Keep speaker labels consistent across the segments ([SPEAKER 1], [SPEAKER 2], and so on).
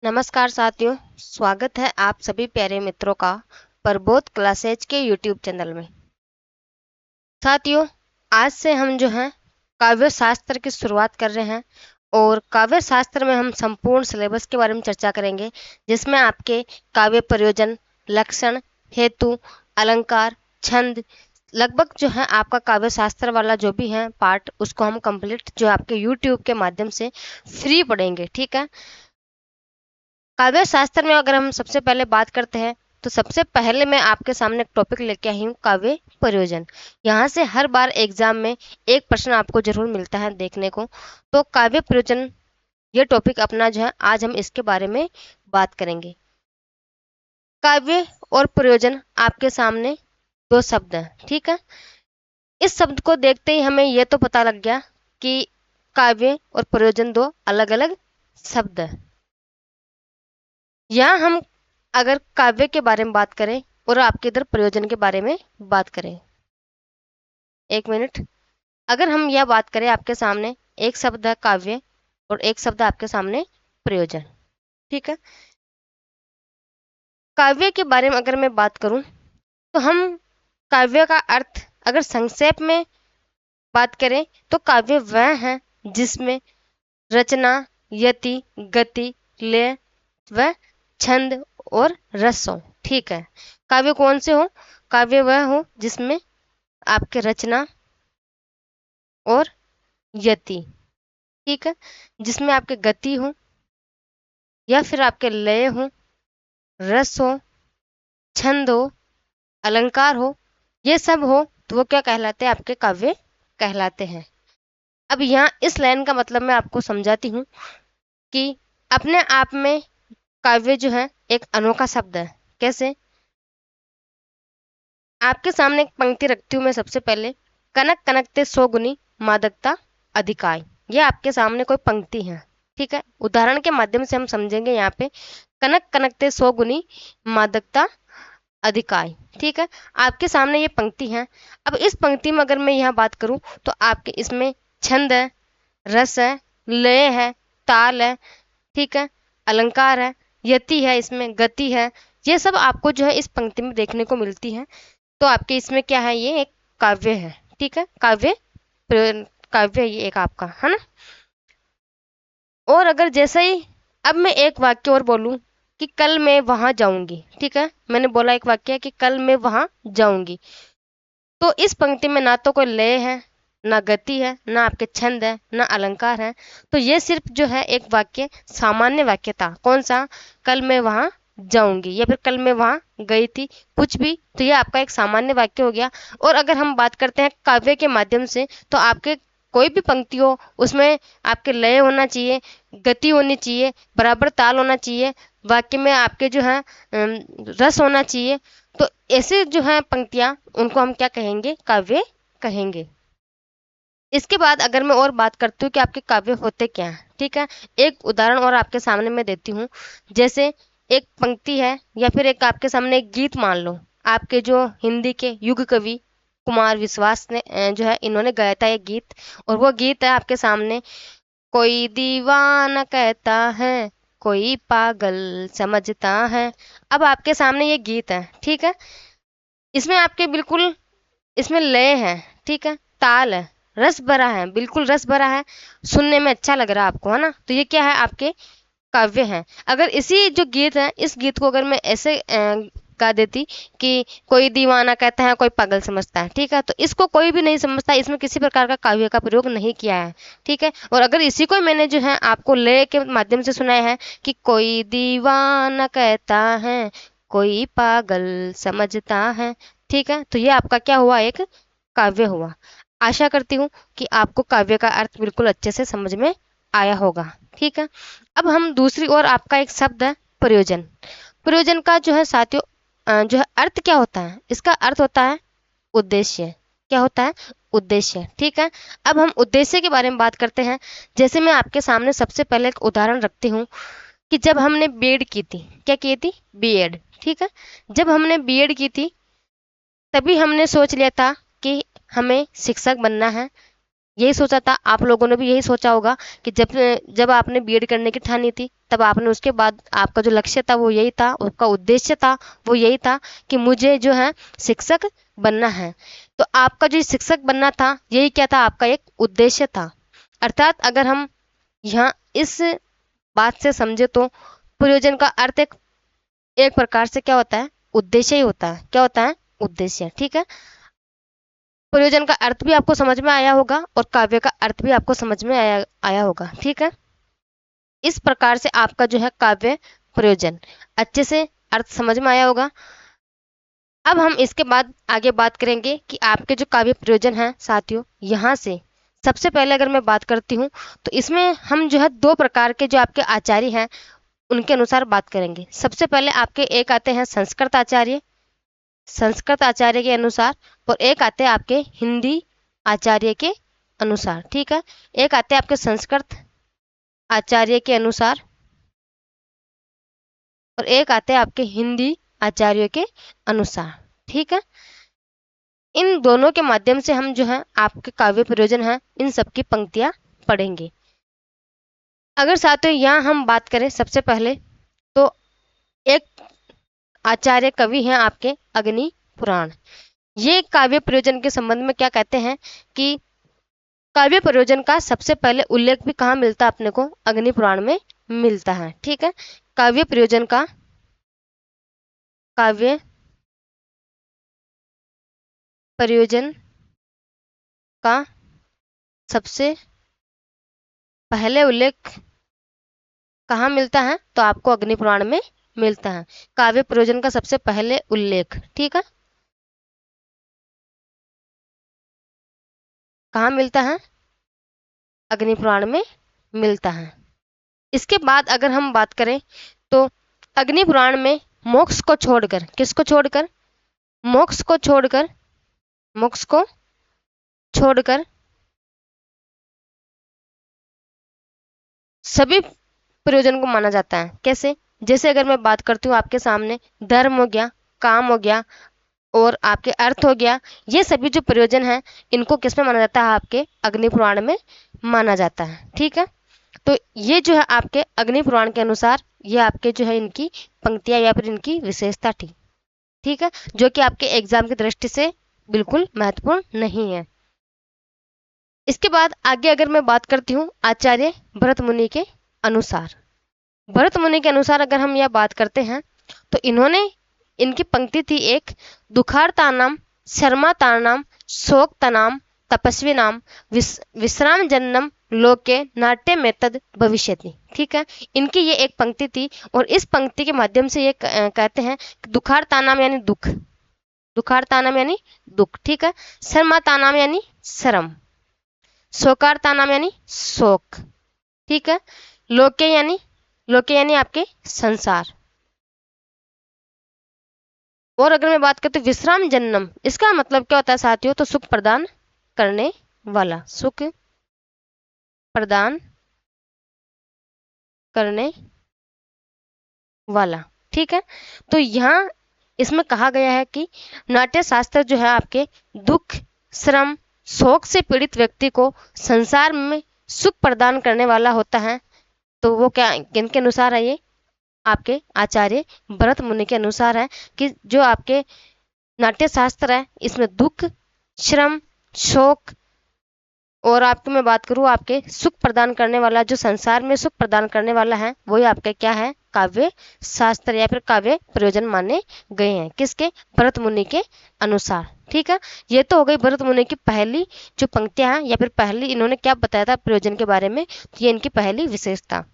[SPEAKER 1] नमस्कार साथियों, स्वागत है आप सभी प्यारे मित्रों का प्रबोध क्लासेज के YouTube चैनल में। साथियों, आज से हम जो है काव्य शास्त्र की शुरुआत कर रहे हैं और काव्य शास्त्र में हम संपूर्ण सिलेबस के बारे में चर्चा करेंगे, जिसमें आपके काव्य प्रयोजन, लक्षण, हेतु, अलंकार, छंद, लगभग जो है आपका काव्य शास्त्र वाला जो भी है पार्ट, उसको हम कंप्लीट जो आपके YouTube के माध्यम से फ्री पढ़ेंगे। ठीक है। काव्य शास्त्र में अगर हम सबसे पहले बात करते हैं तो सबसे पहले मैं आपके सामने एक टॉपिक लेके आई हूँ, काव्य प्रयोजन। यहाँ से हर बार एग्जाम में एक प्रश्न आपको जरूर मिलता है देखने को। तो काव्य प्रयोजन ये टॉपिक अपना जो है आज हम इसके बारे में बात करेंगे। काव्य और प्रयोजन आपके सामने दो शब्द हैं। ठीक है। इस शब्द को देखते ही हमें यह तो पता लग गया कि काव्य और प्रयोजन दो अलग अलग शब्द हैं। यहाँ हम अगर काव्य के बारे में बात करें और आपके इधर प्रयोजन के बारे में बात करें, एक मिनट। अगर हम यह बात करें, आपके सामने एक शब्द है काव्य और एक शब्द है आपके सामने प्रयोजन। ठीक है। काव्य के बारे में अगर मैं बात करूं तो हम काव्य का अर्थ अगर संक्षेप में बात करें तो काव्य वह है जिसमें रचना, यति, गति, लय व छंद और रस हो। ठीक है। काव्य कौन से हो? काव्य वह हो जिसमें आपके रचना और यति, ठीक है, जिसमें आपके गति हो या फिर आपके लय हो, रस हो, छंद हो, अलंकार हो, ये सब हो तो वो क्या कहलाते हैं? आपके काव्य कहलाते हैं। अब यहाँ इस लाइन का मतलब मैं आपको समझाती हूँ कि अपने आप में काव्य जो है एक अनोखा शब्द है। कैसे? आपके सामने एक पंक्ति रखती हूँ मैं सबसे पहले। कनक कनकते सौ गुनी मादकता अधिकाई। ये आपके सामने कोई पंक्ति है। ठीक है। उदाहरण के माध्यम से हम समझेंगे यहाँ पे। कनक कनकते सौ गुनी मादकता अधिकाई। ठीक है। आपके सामने ये पंक्ति है। अब इस पंक्ति में अगर मैं यहाँ बात करूँ तो आपके इसमें छंद है, रस है, लय है, ताल है, ठीक है, अलंकार है, यति है, इसमें गति है। ये सब आपको जो है इस पंक्ति में देखने को मिलती है। तो आपके इसमें क्या है? ये एक काव्य है। ठीक है। काव्य ये एक आपका है ना। और अगर जैसे ही अब मैं एक वाक्य और बोलूं कि कल मैं वहां जाऊंगी, ठीक है, मैंने बोला एक वाक्य कि कल मैं वहां जाऊंगी, तो इस पंक्ति में ना तो कोई लय है, ना गति है, ना आपके छंद है, ना अलंकार है। तो ये सिर्फ जो है एक वाक्य, सामान्य वाक्य था। कौन सा? कल मैं वहां जाऊंगी या फिर कल मैं वहां गई थी, कुछ भी। तो ये आपका एक सामान्य वाक्य हो गया। और अगर हम बात करते हैं काव्य के माध्यम से, तो आपके कोई भी पंक्ति हो उसमें आपके लय होना चाहिए, गति होनी चाहिए, बराबर ताल होना चाहिए, वाक्य में आपके जो है रस होना चाहिए। तो ऐसे जो है पंक्तियां, उनको हम क्या कहेंगे? काव्य कहेंगे। इसके बाद अगर मैं और बात करती हूँ कि आपके काव्य होते क्या हैं, ठीक है, एक उदाहरण और आपके सामने मैं देती हूँ। जैसे एक पंक्ति है या फिर एक आपके सामने एक गीत मान लो। आपके जो हिंदी के युग कवि कुमार विश्वास ने जो है इन्होंने गाया था एक गीत, और वो गीत है आपके सामने। कोई दीवाना कहता है, कोई पागल समझता है। अब आपके सामने ये गीत है, ठीक है, इसमें आपके बिल्कुल इसमें लय है, ठीक है, ताल है, रस भरा है, बिल्कुल रस भरा है, सुनने में अच्छा लग रहा है आपको, है ना। तो ये क्या है? आपके काव्य है। अगर इसी जो गीत है, इस गीत को अगर मैं ऐसे गा देती कि कोई दीवाना कहता है, कोई पागल समझता है, ठीक है, तो इसको कोई भी नहीं समझता। इसमें किसी प्रकार का काव्य का प्रयोग नहीं किया है। ठीक है। और अगर इसी को मैंने जो है आपको लय के माध्यम से सुनाया है कि कोई दीवाना कहता है, कोई पागल समझता है, ठीक है, तो ये आपका क्या हुआ? एक काव्य हुआ। आशा करती हूँ कि आपको काव्य का अर्थ बिल्कुल अच्छे से समझ में आया होगा। ठीक है। अब हम दूसरी ओर, आपका एक शब्द है प्रयोजन। प्रयोजन का जो है साथियों जो है अर्थ क्या होता है? इसका अर्थ होता है उद्देश्य। क्या होता है? उद्देश्य। ठीक है। अब हम उद्देश्य के बारे में बात करते हैं। जैसे मैं आपके सामने सबसे पहले एक उदाहरण रखती हूँ कि जब हमने बीएड की थी, क्या की थी? बीएड। ठीक है। जब हमने बीएड की थी तभी हमने सोच लिया था कि हमें शिक्षक बनना है, यही सोचा था, आप लोगों ने भी यही सोचा होगा कि जब जब आपने बीएड करने की ठानी थी, तब आपने उसके बाद आपका जो लक्ष्य था वो यही था, उसका उद्देश्य था वो यही था कि मुझे जो है शिक्षक बनना है। तो आपका जो शिक्षक बनना था यही क्या था, आपका एक उद्देश्य था। अर्थात अगर हम यहाँ इस बात से समझे तो प्रयोजन का अर्थ एक प्रकार से क्या होता है, उद्देश्य ही होता है। क्या होता है, उद्देश्य। ठीक है, प्रयोजन का अर्थ भी आपको समझ में आया होगा और काव्य का अर्थ भी आपको समझ में आया होगा। ठीक है, इस प्रकार से आपका जो है काव्य प्रयोजन अच्छे से अर्थ समझ में आया होगा। अब हम इसके बाद आगे बात करेंगे कि आपके जो काव्य प्रयोजन हैं साथियों, यहाँ से सबसे पहले अगर मैं बात करती हूँ तो इसमें हम जो है दो प्रकार के जो आपके आचार्य हैं उनके अनुसार बात करेंगे। सबसे पहले आपके एक आते हैं संस्कृत आचार्य, संस्कृत आचार्य के अनुसार, और एक आते हैं आपके हिंदी आचार्य के अनुसार। ठीक है, एक आते हैं आपके संस्कृत आचार्य के अनुसार और एक आते हैं आपके हिंदी आचार्यों के अनुसार। ठीक है, इन दोनों के माध्यम से हम जो है आपके काव्य प्रयोजन है इन सबकी पंक्तियां पढ़ेंगे। अगर साथियों यहाँ हम बात करें सबसे पहले तो एक आचार्य कवि हैं आपके अग्नि पुराण। ये काव्य प्रयोजन के संबंध में क्या कहते हैं कि काव्य प्रयोजन का सबसे पहले उल्लेख भी कहाँ मिलता है अपने को, अग्नि पुराण में मिलता है। ठीक है, काव्य प्रयोजन का काव्य प्रयोजन का सबसे पहले उल्लेख कहाँ मिलता है, तो आपको अग्नि पुराण में मिलता है काव्य प्रयोजन का सबसे पहले उल्लेख। ठीक है, कहाँ मिलता है, अग्नि पुराण में मिलता है। इसके बाद अगर हम बात करें तो अग्नि पुराण में मोक्ष को छोड़कर, किसको छोड़कर, मोक्ष को छोड़कर, मोक्ष को छोड़कर सभी प्रयोजन को माना जाता है। कैसे, जैसे अगर मैं बात करती हूँ आपके सामने, धर्म हो गया, काम हो गया और आपके अर्थ हो गया, ये सभी जो प्रयोजन हैं इनको किस में माना जाता है, आपके अग्नि पुराण में माना जाता है। ठीक है, तो ये जो है आपके अग्नि पुराण के अनुसार ये आपके जो है इनकी पंक्तियां या फिर इनकी विशेषता थी। ठीक है, जो कि आपके एग्जाम की दृष्टि से बिल्कुल महत्वपूर्ण नहीं है। इसके बाद आगे अगर मैं बात करती हूँ आचार्य भरत मुनि के अनुसार, भरत मुनि के अनुसार अगर हम यह बात करते हैं तो इन्होंने, इनकी पंक्ति थी एक, दुखार्तानाम शर्मातानाम शोकतनाम तपस्वी नाम विश्राम जन्नम लोके नाट्य में तद भविष्यति। ठीक है, इनकी ये एक पंक्ति थी और इस पंक्ति के माध्यम से ये कहते हैं कि दुखार्तानाम यानी दुख, दुखार्तानाम यानी दुख। ठीक है, शर्मातानाम यानी शर्म, शोकार्तानाम यानी शोक। ठीक है, लोके यानी, लोके यानी आपके संसार। और अगर मैं बात करती हूँ विश्राम जन्नम, इसका मतलब क्या होता है साथियों, तो सुख प्रदान करने वाला, सुख प्रदान करने वाला। ठीक है, तो यहाँ इसमें कहा गया है कि नाट्य शास्त्र जो है आपके दुख, श्रम, शोक से पीड़ित व्यक्ति को संसार में सुख प्रदान करने वाला होता है। तो वो क्या, किनके अनुसार है, ये आपके आचार्य भरत मुनि के अनुसार है कि जो आपके नाट्य शास्त्र है इसमें दुख, श्रम, शोक और आपकी मैं बात करूँ आपके सुख प्रदान करने वाला, जो संसार में सुख प्रदान करने वाला है वही आपके क्या है, काव्य शास्त्र या फिर काव्य प्रयोजन माने गए हैं। किसके, भरत मुनि के अनुसार। ठीक है, ये तो हो गई भरत मुनि की पहली जो पंक्तियां हैं या फिर पहली इन्होंने क्या बताया था प्रयोजन के बारे में, तो ये इनकी पहली विशेषता।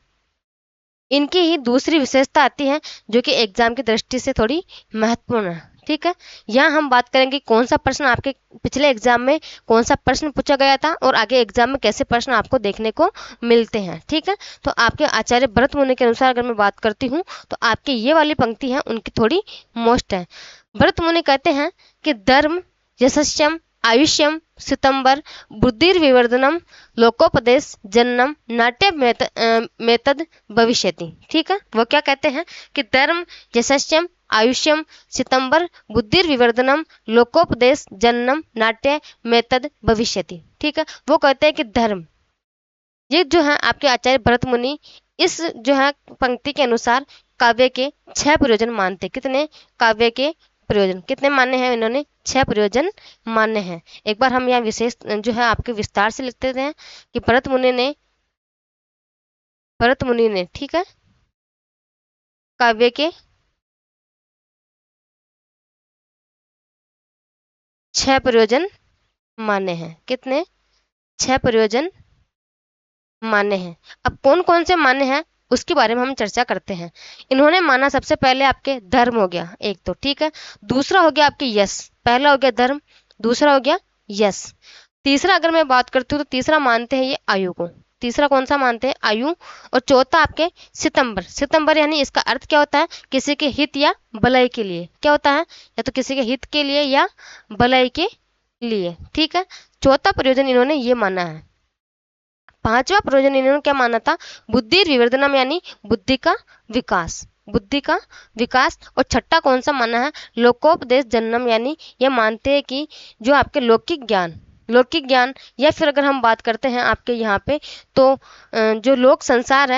[SPEAKER 1] इनकी ही दूसरी विशेषता आती है जो कि एग्जाम की दृष्टि से थोड़ी महत्वपूर्ण है। ठीक है, यहाँ हम बात करेंगे कौन सा प्रश्न आपके पिछले एग्जाम में कौन सा प्रश्न पूछा गया था और आगे एग्जाम में कैसे प्रश्न आपको देखने को मिलते हैं। ठीक है, तो आपके आचार्य भरत मुनि के अनुसार अगर मैं बात करती हूँ तो आपकी ये वाली पंक्ति है उनकी थोड़ी मोस्ट है। भरत मुनि कहते हैं कि धर्म यशस्यम आयुष्यम सितंबर बुद्धिर्विवर्धनम लोकोपदेश जन्नम नाट्य मेतद भविष्यति। ठीक है, वो क्या कहते हैं कि धर्म यशस्यम आयुष्यम सितंबर बुद्धिर्विवर्धनम लोकोपदेश जन्नम नाट्य मेतद भविष्यति। ठीक है, वो कहते हैं कि धर्म। ये जो है आपके आचार्य भरत मुनि इस जो है पंक्ति के अनुसार काव्य के 6 प्रयोजन मानते। कितने? काव्य के प्रयोजन कितने मान्य हैं इन्होंने? 6 प्रयोजन मान्य हैं। एक बार हम यहाँ विशेष जो है आपके विस्तार से लिखते हैं कि भरत मुनि ने ठीक है काव्य के 6 प्रयोजन मान्य हैं। कितने? 6 प्रयोजन मान्य हैं। अब कौन कौन से मान्य हैं उसके बारे में हम चर्चा करते हैं। इन्होंने माना सबसे पहले आपके धर्म हो गया एक तो, ठीक है। दूसरा हो गया आपके यश। पहला हो गया धर्म, दूसरा हो गया यश। तीसरा अगर मैं बात करती हूँ तो तीसरा मानते हैं ये आयु को। तीसरा कौन सा मानते हैं? आयु। और चौथा आपके सितंबर। सितंबर यानी इसका अर्थ क्या होता है? किसी के हित या भलाई के लिए। क्या होता है? या तो किसी के हित के लिए या भलाई के लिए, ठीक है। चौथा प्रयोजन इन्होंने ये माना है। पांचवा प्रयोजन इन्होंने क्या माना था? बुद्धि विवर्धनम यानी बुद्धि का विकास। बुद्धि का विकास। और छठा कौन सा माना है? लोकोपदेश जन्म यानी ये मानते हैं कि जो आपके लौकिक ज्ञान या फिर अगर हम बात करते हैं आपके यहाँ पे तो जो लोक संसार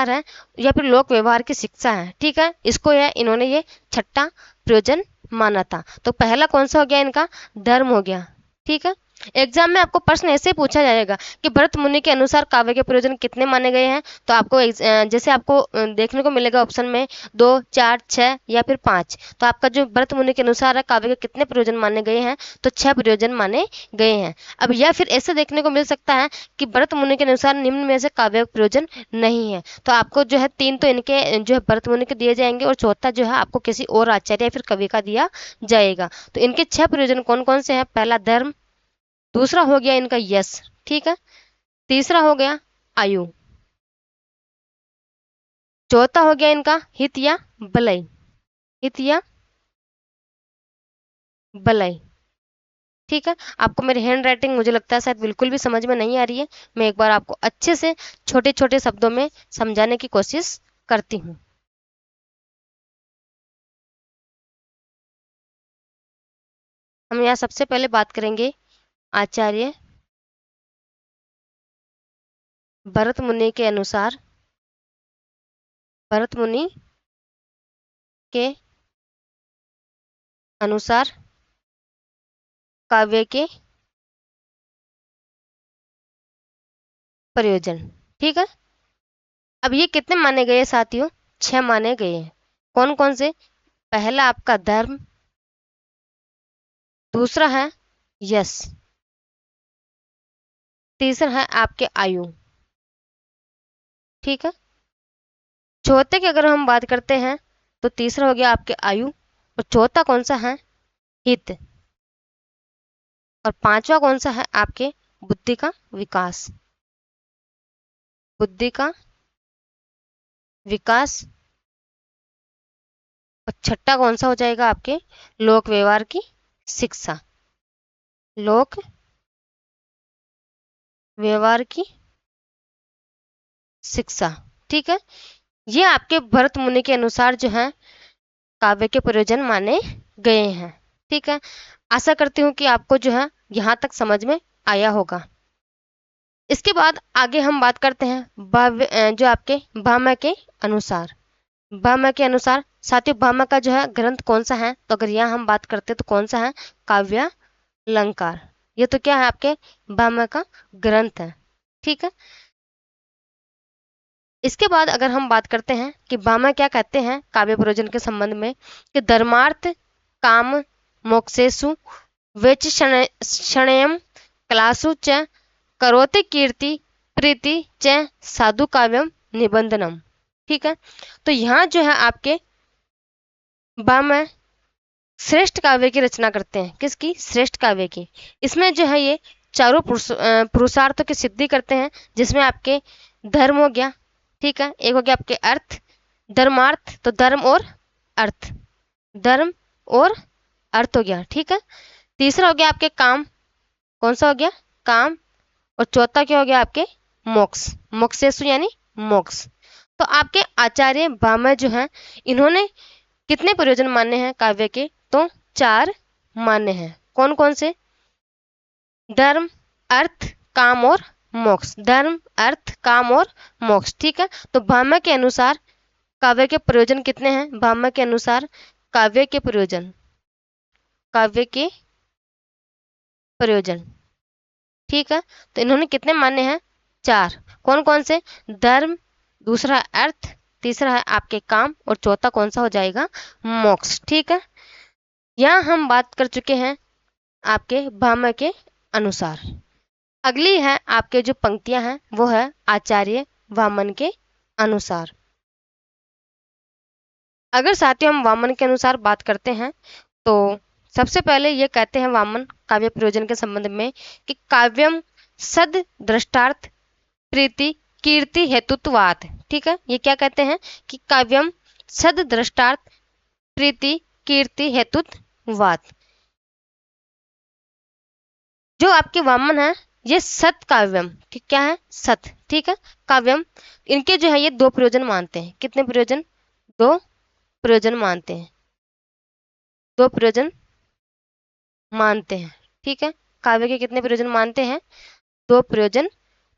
[SPEAKER 1] है या फिर लोक व्यवहार की शिक्षा है, ठीक है। इसको इन्होंने ये छठा प्रयोजन माना था। तो पहला कौन सा हो गया इनका? धर्म हो गया, ठीक है। एग्जाम में आपको प्रश्न ऐसे पूछा जाएगा कि भरत मुनि के अनुसार काव्य के प्रयोजन कितने माने गए हैं। तो आपको जैसे आपको देखने को मिलेगा ऑप्शन में 2, 4, 6 या फिर 5। तो आपका जो भरत मुनि के अनुसार है काव्य के कितने प्रयोजन माने गए हैं? तो 6 प्रयोजन माने गए हैं। अब या फिर ऐसे देखने को मिल सकता है कि भरत मुनि के अनुसार निम्न में से काव्य प्रयोजन नहीं है। तो आपको जो है 3 तो इनके जो है भरत मुनि के दिए जाएंगे और चौथा जो है आपको किसी और आचार्य या फिर कवि का दिया जाएगा। तो इनके 6 प्रयोजन कौन कौन से हैं? पहला धर्म, दूसरा हो गया इनका यश, ठीक है। तीसरा हो गया आयु, चौथा हो गया इनका हित या भलाई। हित या भलाई, ठीक है। आपको मेरी हैंड राइटिंग मुझे लगता है शायद बिल्कुल भी समझ में नहीं आ रही है। मैं एक बार आपको अच्छे से छोटे छोटे शब्दों में समझाने की कोशिश करती हूँ। हम यहाँ सबसे पहले बात करेंगे आचार्य भरत मुनि के अनुसार। भरत मुनि के अनुसार काव्य के प्रयोजन, ठीक है। अब ये कितने माने गए साथियों? 6 माने गए हैं। कौन कौन से? पहला आपका धर्म, दूसरा है यश, तीसरा है आपके आयु, ठीक है। चौथे की अगर हम बात करते हैं तो तीसरा हो गया आपके आयु और चौथा कौन सा है? हित। और पांचवा कौन सा है? आपके बुद्धि का विकास। बुद्धि का विकास। और छठा कौन सा हो जाएगा? आपके लोक व्यवहार की शिक्षा। लोक व्यवहार की शिक्षा, ठीक है। ये आपके भरत मुनि के अनुसार जो है काव्य के प्रयोजन माने गए हैं, ठीक है। आशा करती हूँ कि आपको जो है यहाँ तक समझ में आया होगा। इसके बाद आगे हम बात करते हैं जो आपके भामह के अनुसार। भामह के अनुसार साथियों भामह का जो है ग्रंथ कौन सा है? तो अगर यहाँ हम बात करते हैं तो कौन सा है? काव्य अलंकार। ये तो क्या है? आपके भामह का ग्रंथ है, ठीक है। इसके बाद अगर हम बात करते हैं कि भामह क्या कहते हैं काव्य प्रयोजन के संबंध में कि धर्मार्थ काम मोक्षेषु वेचिषणयम कलासु च करोति कीर्ति प्रीति च साधु काव्यम निबंधनम, ठीक है। तो यहाँ जो है आपके भामह श्रेष्ठ काव्य की रचना करते हैं। किसकी? श्रेष्ठ काव्य की। इसमें जो है ये चारों पुरुषार्थों की सिद्धि करते हैं, जिसमें आपके धर्म हो गया, ठीक है। एक हो गया आपके अर्थ, धर्मार्थ, तो धर्म और अर्थ, धर्म और अर्थ हो गया, ठीक है। तीसरा हो गया आपके काम। कौन सा हो गया? काम। और चौथा क्या हो गया? आपके मोक्ष। मोक्षेषु यानी मोक्ष। तो आपके आचार्य भामह जो हैं इन्होंने कितने प्रयोजन मान्य हैं काव्य के? तो 4 मान्य हैं। कौन कौन से? धर्म, अर्थ, काम और मोक्ष। धर्म, अर्थ, काम और मोक्ष। ठीक है, तो भामह के अनुसार काव्य के प्रयोजन कितने हैं? भामह के अनुसार काव्य के प्रयोजन, काव्य के प्रयोजन, ठीक है, तो इन्होंने कितने माने हैं? 4। कौन कौन से? धर्म, दूसरा अर्थ, तीसरा है आपके काम, और चौथा कौन सा हो जाएगा? मोक्ष। ठीक है, यहाँ हम बात कर चुके हैं आपके भामह के अनुसार। अगली है आपके जो पंक्तियां हैं वो है आचार्य वामन के अनुसार। अगर साथियों हम वामन के अनुसार बात करते हैं तो सबसे पहले ये कहते हैं वामन काव्य प्रयोजन के संबंध में कि काव्यम सद दृष्टार्थ प्रीति कीर्ति हेतुत्वात्। ठीक है, ये क्या कहते हैं कि काव्यम सद दृष्टार्थ प्रीति कीर्ति हेतुत्वात्। जो आपके वामन है ये सत काव्यम, ठीक, क्या है? सत। ठीक है, काव्यम, इनके जो है ये 2 प्रयोजन मानते हैं। कितने प्रयोजन? 2 प्रयोजन मानते हैं, 2 प्रयोजन मानते हैं। ठीक है, काव्य के कितने प्रयोजन मानते हैं? 2 प्रयोजन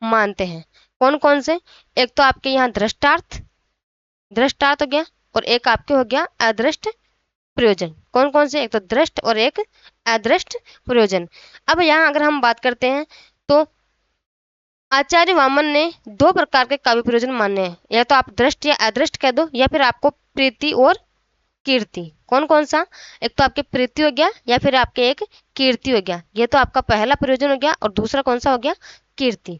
[SPEAKER 1] मानते हैं। कौन कौन से? एक तो आपके यहाँ दृष्टार्थ, दृष्टार्थ हो गया, और एक आपके हो गया अदृष्ट प्रयोजन। कौन कौन से? एक तो दृष्ट और एक अदृष्ट प्रयोजन। अब यहाँ अगर हम बात करते हैं तो आचार्य वामन ने 2 प्रकार के काव्य प्रयोजन माने हैं, या तो आप दृष्ट या अदृष्ट कह दो, या फिर आपको प्रीति और कीर्ति। कौन कौन सा? एक तो आपके प्रीति हो गया, या फिर आपके एक कीर्ति हो गया। ये तो आपका पहला प्रयोजन हो गया, और दूसरा कौन सा हो गया? कीर्ति।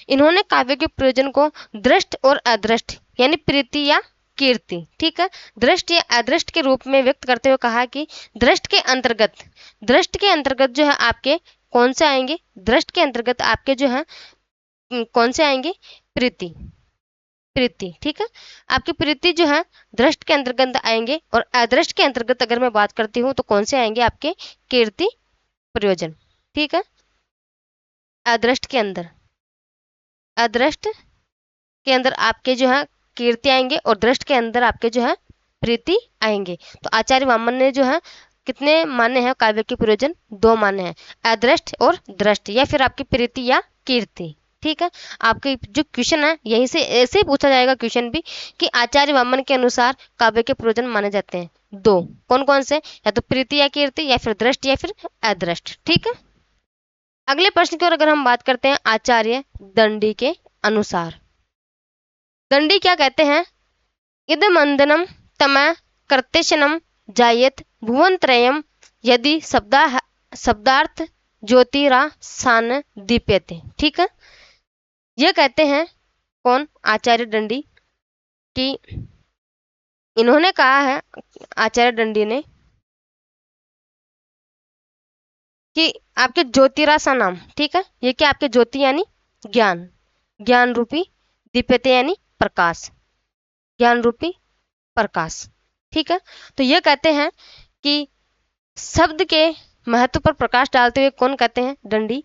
[SPEAKER 1] इन्होंने काव्य के प्रयोजन को दृष्ट और अदृष्ट यानी प्रीति या कीर्ति, ठीक है, दृष्ट या अदृष्ट के रूप में व्यक्त करते हुए कहा कि दृष्ट के अंतर्गत जो है आपके कौन से आएंगे? दृष्ट के अंतर्गत आपके जो है कौन से आएंगे? प्रीति, प्रीति। ठीक है, आपकी प्रीति जो है दृष्ट के अंतर्गत आएंगे, और अदृष्ट के अंतर्गत अगर मैं बात करती हूँ तो कौन से आएंगे? आपके कीर्ति प्रयोजन। ठीक है, अदृष्ट के अंदर, अदृष्ट के अंदर आपके जो है कीर्ति आएंगे, और दृष्ट के अंदर आपके जो है प्रीति आएंगे। तो आचार्य वामन ने जो है कितने माने हैं काव्य के प्रयोजन? 2 माने हैं, अदृष्ट और दृष्ट, या फिर आपकी प्रीति या कीर्ति। ठीक है, आपके जो क्वेश्चन है यहीं से ऐसे ही पूछा जाएगा क्वेश्चन भी कि आचार्य वामन के अनुसार काव्य के प्रयोजन माने जाते हैं 2। कौन कौन से? या तो प्रीति या कीर्ति, या फिर दृष्ट या फिर अदृष्ट। ठीक है, अगले प्रश्न की ओर अगर हम बात करते हैं आचार्य दंडी के अनुसार। दंडी क्या कहते हैं? इदमंदनम तमः कर्तेशनम जायेत भुवनत्रयम यदि शब्दार्थ ज्योतिरा सान दीप्यते। ठीक है, ये कहते हैं कौन? आचार्य दंडी, कि इन्होंने कहा है आचार्य दंडी ने कि आपके ज्योतिरा सा नाम, ठीक है, ये क्या? आपके ज्योति यानी ज्ञान, ज्ञान रूपी, दीप्यते यानी प्रकाश, ज्ञान रूपी प्रकाश। ठीक है, तो ये कहते हैं कि शब्द के महत्व पर प्रकाश डालते हुए कौन कहते हैं? दंडी,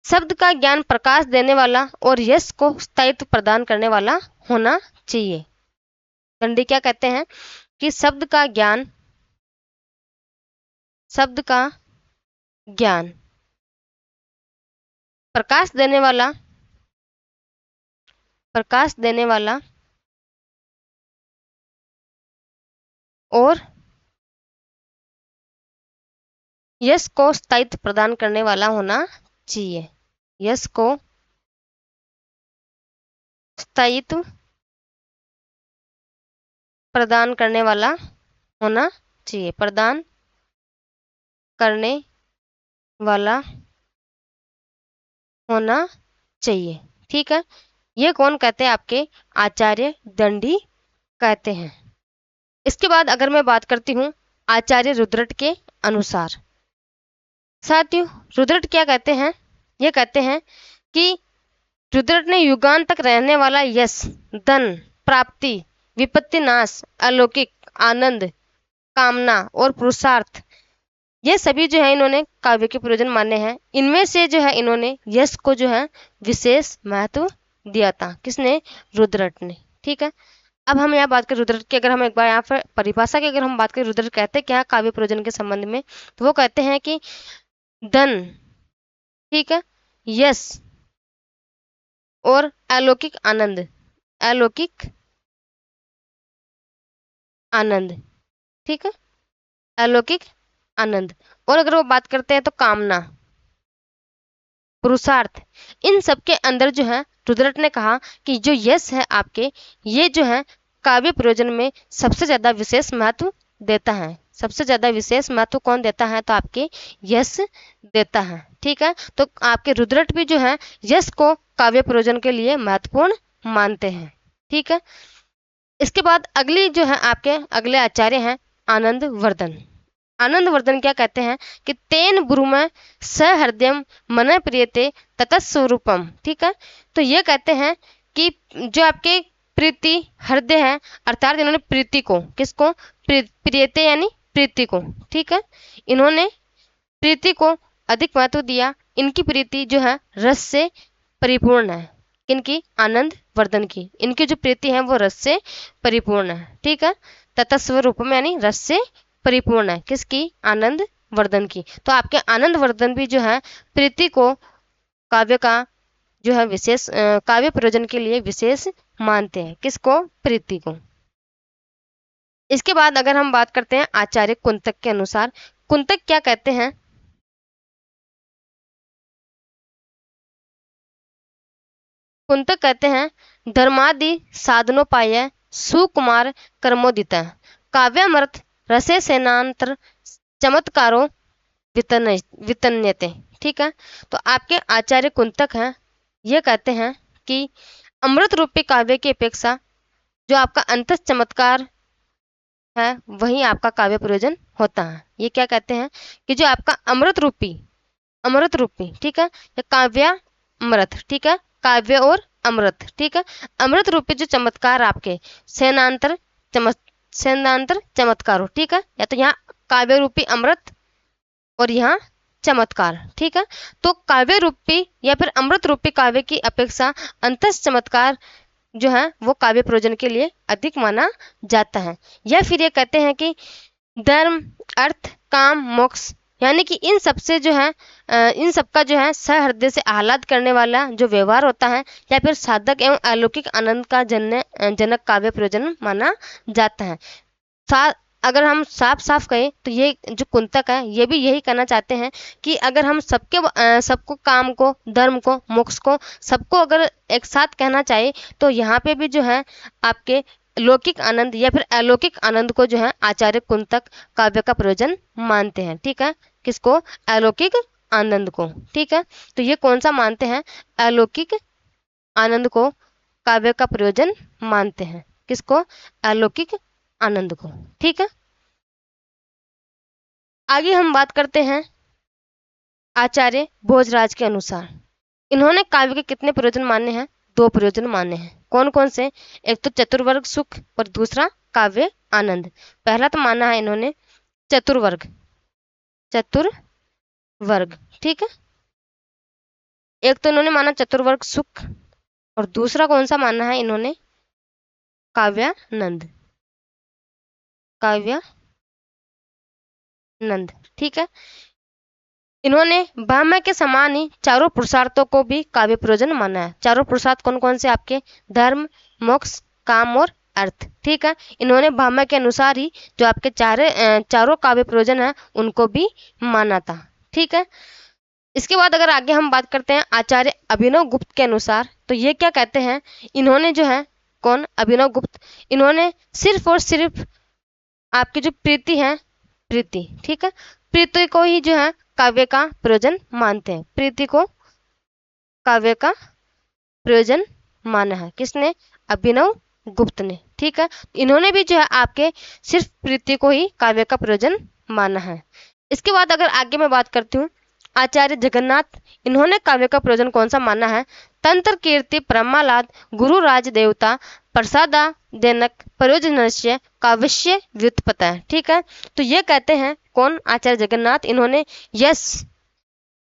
[SPEAKER 1] शब्द का ज्ञान प्रकाश देने वाला और यश को स्थायित्व प्रदान करने वाला होना चाहिए। दंडी क्या कहते हैं कि शब्द का ज्ञान प्रकाश देने वाला और यश को स्थायित्व प्रदान करने वाला होना चाहिए, यश को स्थायित्व प्रदान करने वाला होना चाहिए, प्रदान करने वाला होना चाहिए। ठीक है, ये कौन कहते हैं? आपके आचार्य दंडी कहते हैं। इसके बाद अगर मैं बात करती हूँ आचार्य रुद्रट के अनुसार। साथियों, रुद्रट क्या कहते हैं? ये कहते हैं कि रुद्रट ने युगान तक रहने वाला यश, धन प्राप्ति, विपत्ति नाश, अलौकिक आनंद, कामना और पुरुषार्थ, ये सभी जो है इन्होंने काव्य के प्रयोजन माने हैं। इनमें से जो है इन्होंने यश को जो है विशेष महत्व दिया था। किसने? रुद्रट ने। ठीक है, अब हम यहाँ बात करें रुद्रट की, अगर हम एक बार यहाँ पर परिभाषा की अगर हम बात करें, रुद्रट कहते हैं क्या काव्य प्रयोजन के संबंध में, तो वो कहते हैं कि धन, ठीक है, यश और अलौकिक आनंद, अलौकिक आनंद, ठीक है, अलौकिक आनंद। और अगर वो बात करते हैं तो कामना, पुरुषार्थ, इन सब के अंदर जो है रुद्रट ने कहा कि जो यश है आपके, ये जो है काव्य प्रयोजन में सबसे ज्यादा विशेष महत्व देता है। सबसे ज्यादा विशेष महत्व कौन देता है? तो आपके यश देता है, ठीक है। तो आपके रुद्रट भी जो है यश को काव्य प्रयोजन के लिए महत्वपूर्ण मानते हैं, ठीक है। इसके बाद अगली जो है आपके अगले आचार्य हैं आनंद वर्धन। आनंद वर्धन क्या कहते हैं कि तेन ब्रूम सहृदयम मन प्रियते ततस्वरूपम, ठीक है। तो ये कहते हैं कि जो आपके प्रीति हृदय है, अर्थात इन्होंने प्रीति को, किसको? प्रियते यानी प्रीति को, ठीक है। इन्होंने प्रीति को अधिक महत्व दिया। इनकी प्रीति जो है रस से परिपूर्ण है। किनकी? आनंद वर्धन की। इनकी जो प्रीति है वो रस से परिपूर्ण है, ठीक है। ततस्वरूपम यानी रस से परिपूर्ण है। किसकी? आनंद वर्धन की। तो आपके आनंद वर्धन भी जो है प्रीति को काव्य का जो है विशेष काव्य प्रयोजन के लिए विशेष मानते हैं। किसको? प्रीति को। इसके बाद अगर हम बात करते हैं आचार्य कुंतक के अनुसार, कुंतक क्या कहते हैं? कुंतक कहते हैं धर्मादि साधनोपाय सुकुमार कर्मोदित काव्यामृत रसे सेनांतर चमत्कारो वितन्यते, ठीक है। तो आपके आचार्य कुंतक हैं, ये कहते हैं कि अमृत रूपी काव्य की अपेक्षा जो आपका अंतस चमत्कार है वही आपका काव्य प्रयोजन होता है। ये क्या कहते हैं कि जो आपका अमृत रूपी, ठीक है, या काव्य अमृत, ठीक है, काव्य और अमृत, ठीक है, अमृत रूपी जो चमत्कार आपके सेनांतर सेनांतर चमत्कार हो, ठीक है, या तो यहाँ काव्य रूपी अमृत और यहाँ चमत्कार, ठीक है। तो काव्य रूपी या फिर अमृत रूपी काव्य की अपेक्षा अंतस चमत्कार जो है वो काव्य प्रयोजन के लिए अधिक माना जाता है। या फिर ये कहते हैं कि धर्म अर्थ काम मोक्ष यानी कि इन सबसे जो है इन सबका जो है सहृदय से आह्लाद करने वाला जो व्यवहार होता है या फिर साधक एवं अलौकिक आनंद का जनक काव्य प्रयोजन माना जाता है। अगर हम साफ साफ कहें तो ये जो कुंतक है ये भी यही कहना चाहते हैं कि अगर हम सबको काम को, धर्म को, मोक्ष को, सबको अगर एक साथ कहना चाहे तो यहाँ पे भी जो है आपके लौकिक आनंद या फिर अलौकिक आनंद को जो है आचार्य कुंतक काव्य का प्रयोजन मानते हैं, ठीक है। किसको? अलौकिक आनंद को, ठीक है। तो ये कौन सा मानते हैं? अलौकिक आनंद को काव्य का प्रयोजन मानते हैं। किसको? अलौकिक आनंद को, ठीक है। आगे हम बात करते हैं आचार्य भोजराज के अनुसार। इन्होंने काव्य के कितने प्रयोजन माने हैं? 2 प्रयोजन माने हैं। कौन कौन से? एक तो चतुर्वर्ग सुख और दूसरा काव्य आनंद। पहला तो माना है इन्होंने चतुर्वर्ग, ठीक है। एक तो इन्होंने माना चतुर्वर्ग सुख और दूसरा कौन सा माना है इन्होंने? काव्यानंद, ठीक है। इन्होंने ब्रह्म के समान ही चारों पुरुषार्थों को भी काव्य प्रयोजन माना है। चारों पुरुषार्थ कौन कौन से? आपके धर्म, मोक्ष, काम और अर्थ, ठीक है। इन्होंने ब्रह्म के अनुसार ही जो आपके चारों काव्य प्रयोजन है उनको भी माना था, ठीक है। इसके बाद अगर आगे हम बात करते हैं आचार्य अभिनव गुप्त के अनुसार, तो ये क्या कहते हैं? इन्होंने जो है कौन? अभिनव गुप्त। इन्होंने सिर्फ और सिर्फ आपकी जो प्रीति है, प्रीति, ठीक है, प्रीति को ही जो है काव्य का प्रयोजन मानते हैं। प्रीति को काव्य का प्रयोजन माना है। किसने? अभिनव गुप्त ने, ठीक है। इन्होंने भी जो है आपके सिर्फ प्रीति को ही काव्य का प्रयोजन माना है। इसके बाद अगर आगे मैं बात करती हूँ आचार्य जगन्नाथ, इन्होंने काव्य का प्रयोजन कौन सा माना है? तंत्र कीर्ति परमालाद गुरु राज देवता प्रसादा देनक प्रयोजनस्य काव्यस्य व्युत्पत्ति, ठीक है। तो ये कहते हैं कौन? आचार्य जगन्नाथ। इन्होंने यश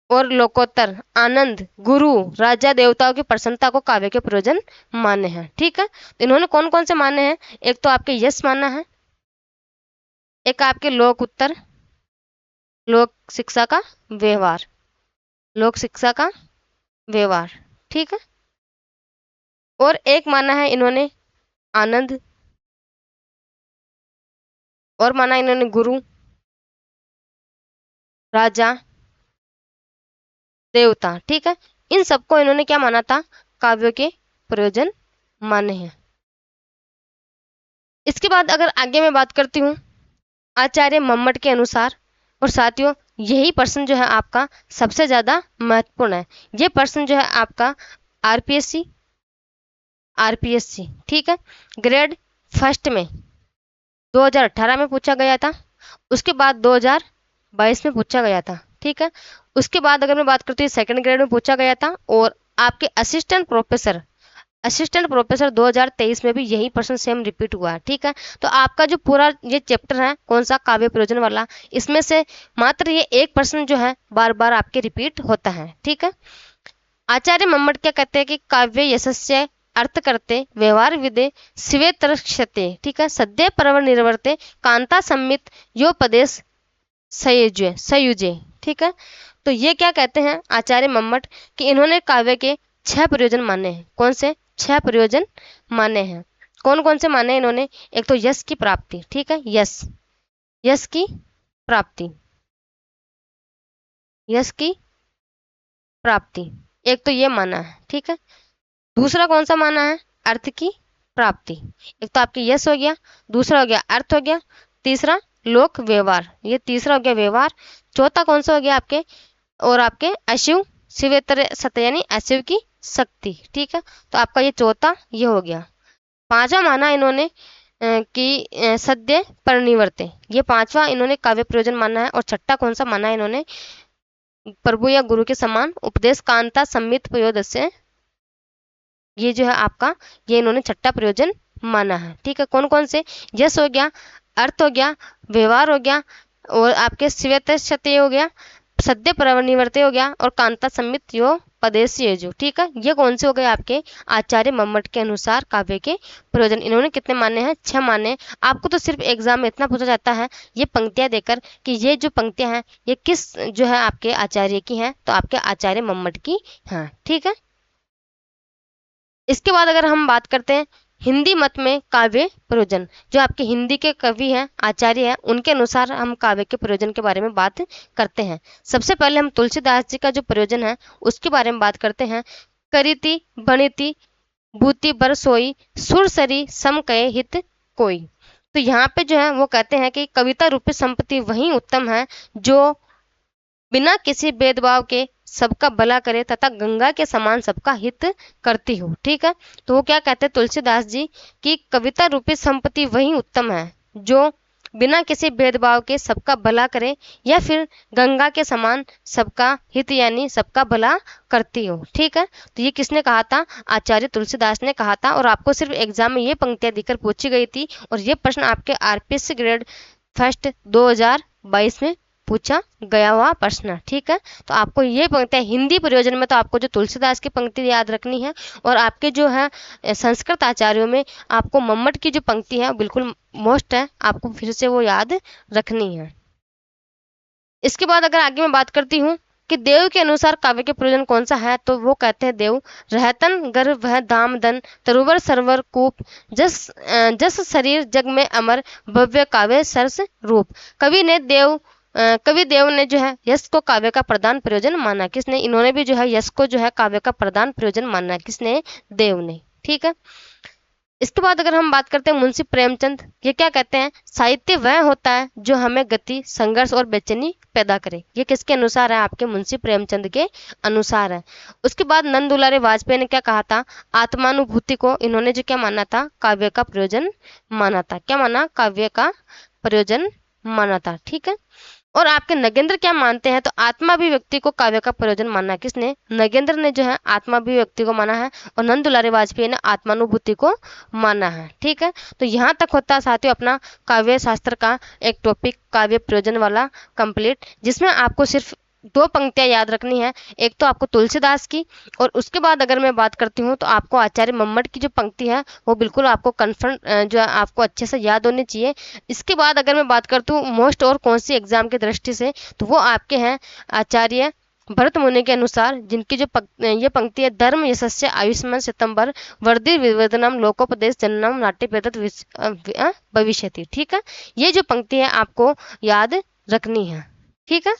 [SPEAKER 1] और लोकोत्तर आनंद गुरु राजा देवताओं की प्रसन्नता को काव्य के प्रयोजन माने हैं, ठीक है। तो इन्होंने कौन कौन से माने हैं? एक तो आपके यश माना है, एक आपके लोक उत्तर, लोक शिक्षा का व्यवहार, लोक शिक्षा का व्यवहार, ठीक है। और एक माना है इन्होंने आनंद, और माना इन्होंने गुरु, राजा, देवता, ठीक है। इन सबको इन्होंने क्या माना था, काव्यों के प्रयोजन माने हैं। इसके बाद अगर आगे मैं बात करती हूँ आचार्य मम्मट के अनुसार, और साथियों यही प्रश्न जो है आपका सबसे ज्यादा महत्वपूर्ण है। ये प्रश्न जो है आपका आरपीएससी आरपीएससी, ठीक है, ग्रेड फर्स्ट में 2018 में पूछा गया था। उसके बाद 2022 में पूछा गया था, ठीक है। उसके बाद अगर मैं बात करती हूँ सेकंड ग्रेड में पूछा गया था, और आपके असिस्टेंट प्रोफेसर 2023 में भी यही प्रश्न सेम रिपीट हुआ है, ठीक है। तो आपका जो पूरा ये चैप्टर है कौन सा, काव्य प्रयोजन वाला, इसमें से मात्र ये एक प्रश्न जो है बार बार आपके रिपीट होता है, ठीक है। आचार्य मम्मट क्या कहते हैं कि काव्य यशस्य अर्थ करते व्यवहार विदे स्वेतरक्षते, ठीक है, सद्य परवर निर्वर्ते कांता सम्मित योपदेश सयुजे, ठीक है। तो ये क्या कहते हैं आचार्य मम्मट कि इन्होंने काव्य के 6 प्रयोजन माने हैं। कौन से 6 प्रयोजन माने हैं, कौन कौन से माने इन्होंने, एक तो यश की प्राप्ति, ठीक है, यश की प्राप्ति, यश की प्राप्ति, एक तो ये माना है, ठीक है। दूसरा कौन सा माना है, अर्थ की प्राप्ति। एक तो आपकी यश हो गया, दूसरा हो गया अर्थ हो गया, तीसरा लोक व्यवहार, ये तीसरा हो गया व्यवहार। चौथा कौन सा हो गया आपके, और आपके अशिव शिवेतर सत्य यानी अशिव की शक्ति, ठीक है। तो आपका ये चौथा ये हो गया। पांचवा माना इन्होंने कि सद्य परिनिवर्ते, ये पांचवा इन्होंने काव्य प्रयोजन माना है। और छठा कौन सा माना है इन्होंने, प्रभु या गुरु के समान उपदेश कांता सम्मित प्रयोदस्य, ये जो है आपका ये इन्होंने छठा प्रयोजन माना है, ठीक है। कौन कौन से, यश हो गया, अर्थ हो गया, व्यवहार हो गया, और आपके स्वेत हो गया, सद्य प्रनिवर्ते हो गया, और कांता सम्मित यो पदेश जो, ठीक है। ये कौन से हो गए आपके आचार्य मम्मट के अनुसार काव्य के प्रयोजन। इन्होंने कितने माने हैं, 6 माने। आपको तो सिर्फ एग्जाम में इतना पूछा जाता है ये पंक्तियां देकर कि ये जो पंक्तियां हैं ये किस जो है आपके आचार्य की हैं, तो आपके आचार्य मम्मट की हैं, ठीक है। इसके बाद अगर हम बात करते हैं हिंदी मत में काव्य प्रयोजन, जो आपके हिंदी के कवि हैं आचार्य हैं उनके अनुसार हम काव्य के प्रयोजन के बारे में बात करते हैं। सबसे पहले हम तुलसीदास जी का जो प्रयोजन है उसके बारे में बात करते हैं। करीति बणिति बूति बर सोई सुरसरी सम कहे हित कोई। तो यहाँ पे जो है वो कहते हैं कि कविता रूपी संपत्ति वही उत्तम है जो बिना किसी भेदभाव के सबका भला करे तथा गंगा के समान सबका हित करती हो, ठीक है। तो वो क्या कहते हैं तुलसीदास जी कि कविता रूपी संपत्ति वही उत्तम है जो बिना किसी भेदभाव के सबका भला करे, या फिर गंगा के समान सबका हित यानी सबका भला करती हो, ठीक है। तो ये किसने कहा था, आचार्य तुलसीदास ने कहा था। और आपको सिर्फ एग्जाम में ये पंक्तियां देकर पूछी गई थी, और ये प्रश्न आपके आरपीएससी ग्रेड फर्स्ट 2022 में पूछा गया हुआ प्रश्न, ठीक है। तो आपको ये पंक्तियां हिंदी प्रयोजन में तो आपको जो तुलसीदास की पंक्ति याद रखनी है, और आपके जो है संस्कृत आचार्यों में आपको मम्मट की जो पंक्ति है बिल्कुल मोस्ट है, आपको फिर से वो याद रखनी है। इसके बाद अगर आगे मैं बात करती हूँ कि देव के अनुसार काव्य के प्रयोजन कौन सा है, तो वो कहते हैं देव रहतन गर्भ वह धाम दन तरुवर सरवर कूप जस शरीर जग में अमर भव्य काव्य सरस रूप। कवि देव ने जो है यश को काव्य का प्रधान प्रयोजन माना। किसने, इन्होंने भी जो है यश को जो है काव्य का प्रधान प्रयोजन माना। किसने, देव ने, ठीक है। इसके बाद अगर हम बात करते हैं मुंशी प्रेमचंद, ये क्या कहते हैं, साहित्य वह होता है जो हमें गति संघर्ष और बेचैनी पैदा करे। ये किसके अनुसार है, आपके मुंशी प्रेमचंद के अनुसार है। उसके बाद नंद दुलारे वाजपेयी ने क्या कहा था, आत्मानुभूति को इन्होंने जो क्या माना था, काव्य का प्रयोजन माना था। क्या माना, काव्य का प्रयोजन माना था, ठीक है। और आपके नगेंद्र क्या मानते हैं, तो आत्माभिव्यक्ति को काव्य का प्रयोजन माना। किसने, नगेंद्र ने जो है आत्माभिव्यक्ति को माना है, और नंद दुलारे वाजपेयी ने आत्मानुभूति को माना है, ठीक है। तो यहाँ तक होता है साथियों अपना काव्य शास्त्र का एक टॉपिक काव्य प्रयोजन वाला कंप्लीट, जिसमें आपको सिर्फ 2 पंक्तियां याद रखनी है। एक तो आपको तुलसीदास की, और उसके बाद अगर मैं बात करती हूँ तो आपको आचार्य मम्मट की जो पंक्ति है वो बिल्कुल आपको कन्फर्म जो है आपको अच्छे से याद होनी चाहिए। इसके बाद अगर मैं बात करती हूँ मोस्ट और कौन सी एग्जाम की दृष्टि से, तो वो आपके हैं आचार्य भरत मुनि के अनुसार जिनकी जो ये पंक्ति है, धर्म यशस्य आयुष्मान सितंबर वर्धि विवेदनम लोकोपदेश जननम नाट्य पेदत भविष्यति। ठीक है, ये जो पंक्ति है आपको याद रखनी है। ठीक है,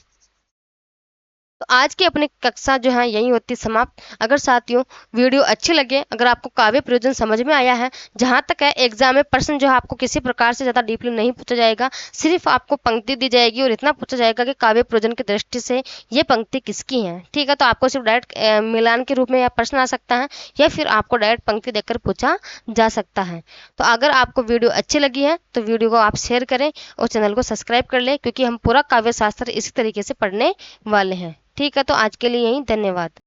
[SPEAKER 1] तो आज की अपनी कक्षा जो है यही होती समाप्त। अगर साथियों वीडियो अच्छी लगे, अगर आपको काव्य प्रयोजन समझ में आया है, जहां तक है एग्जाम में प्रश्न जो है आपको किसी प्रकार से ज़्यादा डीपली नहीं पूछा जाएगा, सिर्फ आपको पंक्ति दी जाएगी और इतना पूछा जाएगा कि काव्य प्रयोजन की दृष्टि से ये पंक्ति किसकी है। ठीक है, तो आपको सिर्फ डायरेक्ट मिलान के रूप में यह प्रश्न आ सकता है या फिर आपको डायरेक्ट पंक्ति देकर पूछा जा सकता है। तो अगर आपको वीडियो अच्छी लगी है तो वीडियो को आप शेयर करें और चैनल को सब्सक्राइब कर लें, क्योंकि हम पूरा काव्य शास्त्र इसी तरीके से पढ़ने वाले हैं। ठीक है, तो आज के लिए यही, धन्यवाद।